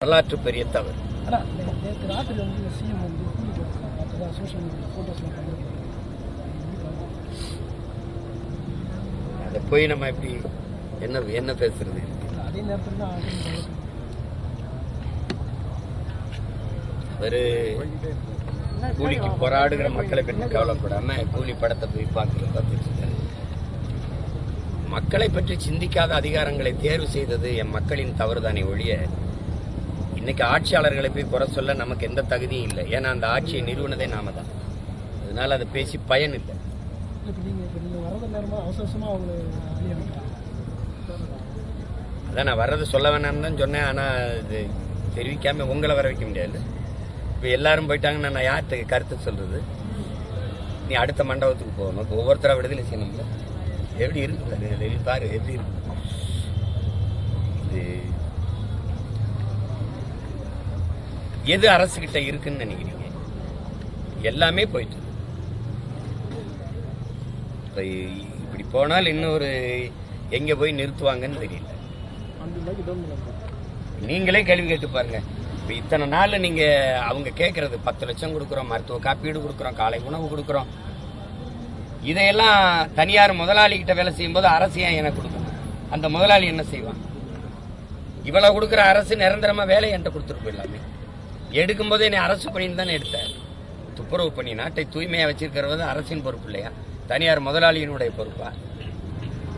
வரலாற்று பெரிய தவறு. அதை போய் நம்ம எப்படி என்ன பேசுறது? ஒரு கூலிக்கு போராடுகிற மக்களை பற்றி கவலைப்படாம கூலி படத்தை போய் பார்த்துட்டு மக்களை பற்றி சிந்திக்காத அதிகாரங்களை தேர்வு செய்தது என் மக்களின் தவறுதானே ஒழிய இன்னைக்கு ஆட்சியாளர்களை போய் குறை சொல்ல நமக்கு எந்த தகுதியும் இல்லை. ஏன்னா அந்த ஆட்சியை நிறுவனதே நாம தான். அதனால அதை பேசி பயன் இல்லை. அதான் நான் வர்றது சொல்ல வேணாம்னு தான் சொன்னேன். ஆனால் இது தெரிவிக்காம உங்களை வர வைக்க முடியாது. இப்போ எல்லாரும் போயிட்டாங்கன்னா நான் யார்கிட்ட கருத்து சொல்றது? நீ அடுத்த மண்டபத்துக்கு போகணும். ஒவ்வொருத்தரா விடுதலை செய்யணும்ல. எப்படி இருக்கு பாரு, எப்படி இருக்கு இது? எது அரசு கிட்ட இருக்குன்னு நினைக்கிறீங்க? எல்லாமே போயிட்டு இப்படி போனால் இன்னொரு எங்க போய் நிறுத்துவாங்கன்னு தெரியல. நீங்களே கேள்வி கேட்டு பாருங்க. இப்ப இத்தனை நாள் நீங்க அவங்க கேட்கறது 10 லட்சம் கொடுக்குறோம், மருத்துவ காப்பீடு கொடுக்குறோம், காலை உணவு கொடுக்குறோம். இதையெல்லாம் தனியார் முதலாளி கிட்ட வேலை செய்யும் போது அரசு ஏன் எனக்கு கொடுக்கணும்? அந்த முதலாளி என்ன செய்வான்? இவ்வளவு கொடுக்குற அரசு நிரந்தரமா வேலை என்கிட்ட கொடுத்துட்டு போயிடலாமே. எடுக்கும் போதே நீ அரசு பணின்னு தானே எடுத்த. துப்புரவு பணி நாட்டை தூய்மையா வச்சிருக்கிறது அரசின் பொறுப்பு இல்லையா? தனியார் முதலாளியினுடைய பொறுப்பா?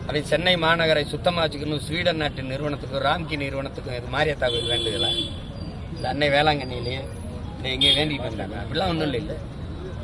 அதை சென்னை மாநகரை சுத்தமா வச்சுக்கணும் ஸ்வீடன் நாட்டு நிறுவனத்துக்கும் ராம்கி நிறுவனத்துக்கும் இது மாதிரியே தகவல் வேண்டுதலா? இல்லை அன்னை வேளாங்கண்ணிலேயே இல்லை எங்கேயும் வேண்டிட்டு வந்தாங்க. அப்படிலாம் ஒன்றும் இல்லை.